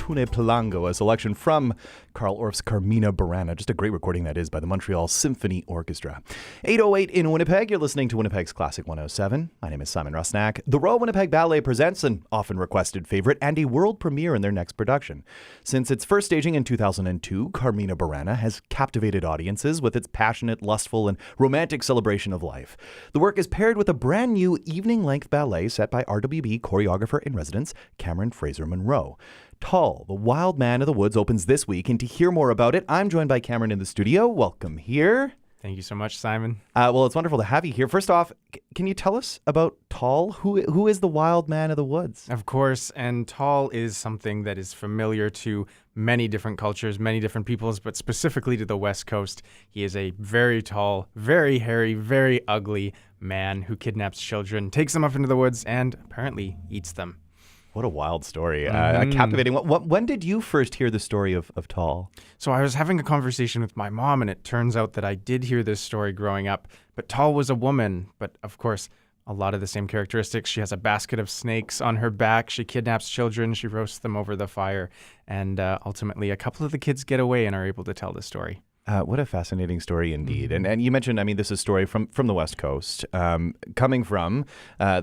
Tune Pelango, a selection from Carl Orff's Carmina Burana. Just a great recording that is by the Montreal Symphony Orchestra. 8:08 in Winnipeg. You're listening to Winnipeg's Classic 107. My name is Simon Rusnak. The Royal Winnipeg Ballet presents an often requested favorite and a world premiere in their next production. Since its first staging in 2002, Carmina Burana has captivated audiences with its passionate, lustful, and romantic celebration of life. The work is paired with a brand new evening-length ballet set by RWB choreographer in residence Cameron Fraser-Monroe. Tall, the Wild Man of the Woods opens this week, and to hear more about it, I'm joined by Cameron in the studio. Welcome here. Thank you so much, Simon. Well, it's wonderful to have you here. First off, can you tell us about Tall? Who is the Wild Man of the Woods? Of course, and Tall is something that is familiar to many different cultures, many different peoples, but specifically to the West Coast. He is a very tall, very hairy, very ugly man who kidnaps children, takes them up into the woods, and apparently eats them. What a wild story. Captivating. When did you first hear the story of Tall? So I was having a conversation with my mom, and it turns out that I did hear this story growing up. But Tall was a woman, but of course, a lot of the same characteristics. She has a basket of snakes on her back. She kidnaps children. She roasts them over the fire. And ultimately, a couple of the kids get away and are able to tell the story. What a fascinating story indeed. And you mentioned, this is a story from the West Coast, coming from the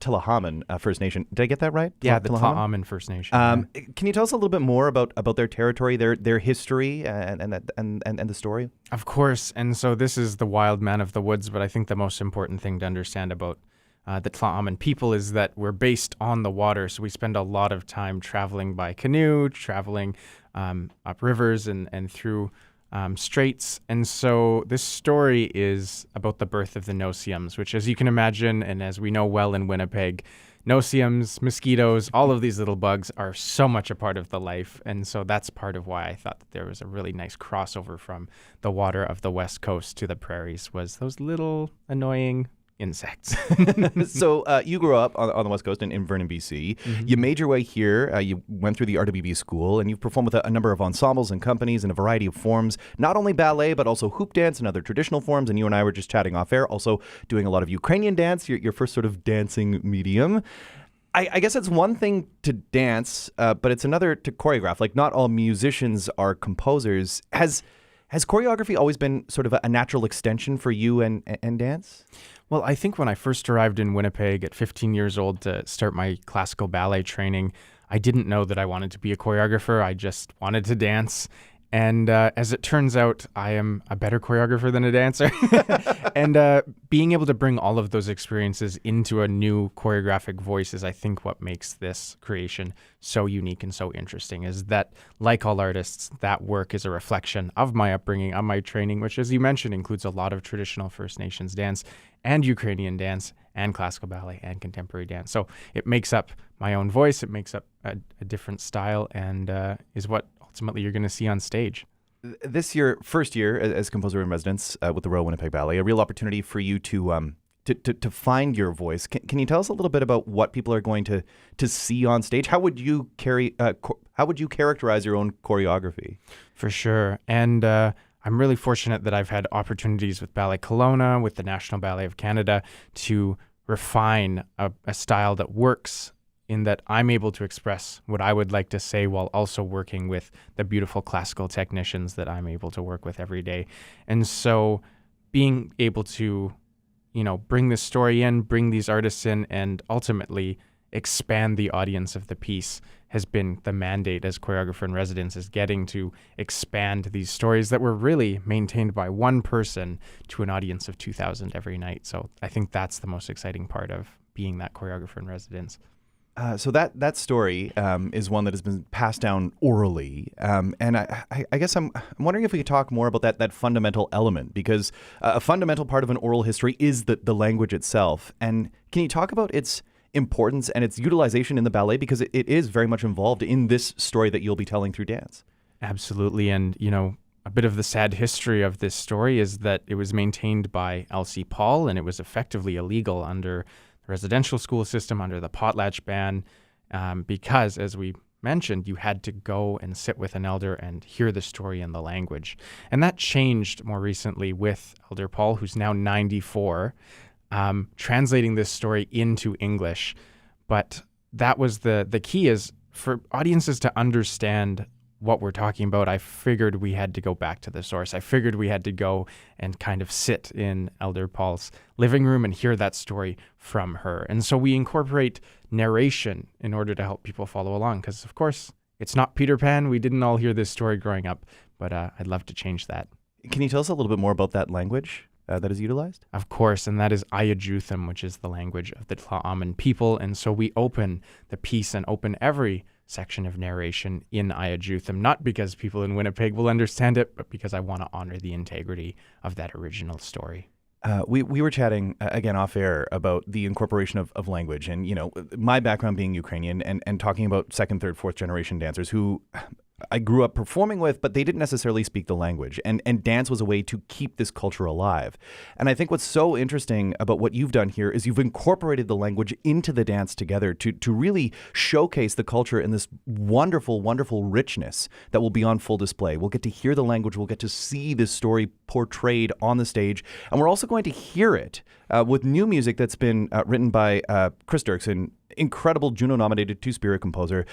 Tla'amin First Nation. Did I get that right? Yeah, the Tla'amin First Nation. Can you tell us a little bit more about their territory, their history, and the story? Of course. And so this is the Wild Man of the Woods, but I think the most important thing to understand about the Tla'amin people is that we're based on the water, so we spend a lot of time traveling by canoe, traveling up rivers and through straits. And so this story is about the birth of the no-see-ums, which, as you can imagine, and as we know well in Winnipeg, no-see-ums, mosquitoes, all of these little bugs are so much a part of the life. And so that's part of why I thought that there was a really nice crossover from the water of the West Coast to the prairies, was those little annoying insects. So you grew up on the West Coast in Vernon, BC. Mm-hmm. You made your way here. You went through the RWB school, and you've performed with a number of ensembles and companies in a variety of forms, not only ballet, but also hoop dance and other traditional forms. And you and I were just chatting off air, also doing a lot of Ukrainian dance, your first sort of dancing medium. I guess it's one thing to dance, but it's another to choreograph. Like, not all musicians are composers. Has choreography always been sort of a natural extension for you and dance? Well, I think when I first arrived in Winnipeg at 15 years old to start my classical ballet training, I didn't know that I wanted to be a choreographer. I just wanted to dance. And as it turns out, I am a better choreographer than a dancer. And being able to bring all of those experiences into a new choreographic voice is, I think, what makes this creation so unique and so interesting, is that, like all artists, that work is a reflection of my upbringing, of my training, which, as you mentioned, includes a lot of traditional First Nations dance and Ukrainian dance and classical ballet and contemporary dance. So it makes up my own voice. It makes up a different style, and is what ultimately you're going to see on stage. This year, first year as composer in residence with the Royal Winnipeg Ballet, a real opportunity for you to find your voice. Can you tell us a little bit about what people are going to see on stage? How would you characterize your own choreography? For sure. And I'm really fortunate that I've had opportunities with Ballet Kelowna, with the National Ballet of Canada, to refine a style that works, in that I'm able to express what I would like to say while also working with the beautiful classical technicians that I'm able to work with every day. And so being able to, bring this story in, bring these artists in, and ultimately expand the audience of the piece has been the mandate as choreographer in residence, is getting to expand these stories that were really maintained by one person to an audience of 2,000 every night. So I think that's the most exciting part of being that choreographer in residence. So that story is one that has been passed down orally, and I guess I'm wondering if we could talk more about that fundamental element, because a fundamental part of an oral history is the language itself. And can you talk about its importance and its utilization in the ballet, because it is very much involved in this story that you'll be telling through dance? Absolutely, and a bit of the sad history of this story is that it was maintained by Elsie Paul, and it was effectively illegal under residential school system, under the potlatch ban, because, as we mentioned, you had to go and sit with an elder and hear the story in the language. And that changed more recently with Elder Paul, who's now 94, translating this story into English. But that was the key, is for audiences to understand what we're talking about, I figured we had to go back to the source. I figured we had to go and kind of sit in Elder Paul's living room and hear that story from her. And so we incorporate narration in order to help people follow along, because, of course, it's not Peter Pan. We didn't all hear this story growing up, but I'd love to change that. Can you tell us a little bit more about that language that is utilized? Of course, and that is Ayajutham, which is the language of the Tla'amin people. And so we open the piece and open every section of narration in Ayajutham, not because people in Winnipeg will understand it, but because I want to honor the integrity of that original story. We were chatting, again, off air about the incorporation of language and, my background being Ukrainian and talking about second, third, fourth generation dancers who I grew up performing with, but they didn't necessarily speak the language. And dance was a way to keep this culture alive. And I think what's so interesting about what you've done here is you've incorporated the language into the dance together to really showcase the culture in this wonderful, wonderful richness that will be on full display. We'll get to hear the language. We'll get to see this story portrayed on the stage. And we're also going to hear it with new music that's been written by Chris Dirksen, incredible Juno-nominated Two-Spirit composer.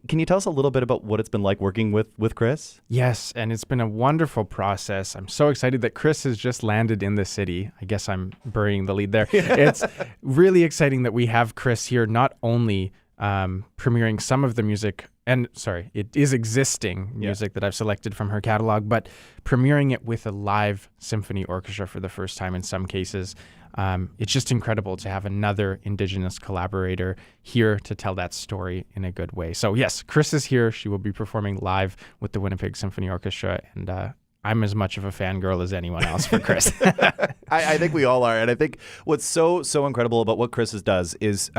Can you tell us a little bit about what it's been like working with Chris? Yes, and it's been a wonderful process. I'm so excited that Chris has just landed in the city. I guess I'm burying the lead there. It's really exciting that we have Chris here, not only premiering some of the music, and it is existing music that I've selected from her catalog, but premiering it with a live symphony orchestra for the first time in some cases. It's just incredible to have another Indigenous collaborator here to tell that story in a good way. So yes, Chris is here. She will be performing live with the Winnipeg Symphony Orchestra, and I'm as much of a fangirl as anyone else for Chris. I think we all are. And I think what's so incredible about what Chris does is,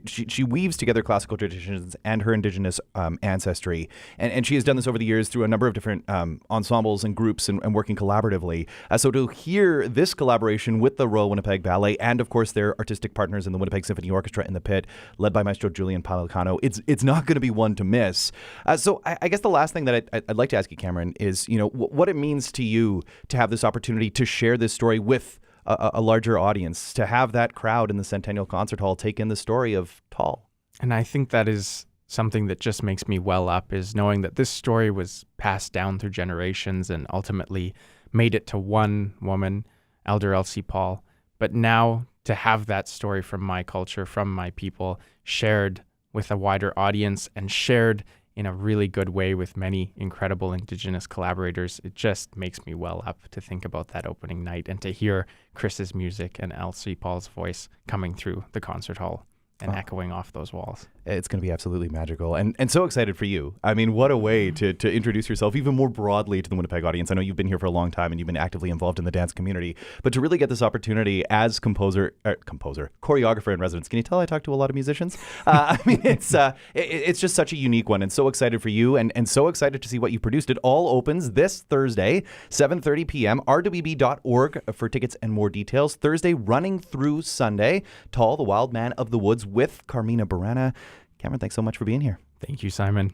she weaves together classical traditions and her Indigenous ancestry. And she has done this over the years through a number of different ensembles and groups and working collaboratively. So to hear this collaboration with the Royal Winnipeg Ballet and, of course, their artistic partners in the Winnipeg Symphony Orchestra in the pit, led by Maestro Julian Palicano, it's not going to be one to miss. So I guess the last thing that I'd like to ask you, Cameron, is, what it means to you to have this opportunity to share this story with a larger audience, to have that crowd in the Centennial Concert Hall take in the story of Tall. And I think that is something that just makes me well up, is knowing that this story was passed down through generations and ultimately made it to one woman, Elder Elsie Paul. But now to have that story from my culture, from my people, shared with a wider audience and shared in a really good way with many incredible Indigenous collaborators, it just makes me well up to think about that opening night and to hear Chris's music and Elsie Paul's voice coming through the concert hall and echoing off those walls. It's going to be absolutely magical and so excited for you. What a way to introduce yourself even more broadly to the Winnipeg audience. I know you've been here for a long time and you've been actively involved in the dance community, but to really get this opportunity as choreographer in residence. Can you tell I talk to a lot of musicians? It's just such a unique one, and so excited for you and so excited to see what you produced. It all opens this Thursday, 7:30 p.m. RWB.org for tickets and more details. Thursday running through Sunday. Tall, the Wild Man of the Woods with Carmina Burana. Cameron, thanks so much for being here. Thank you, Simon.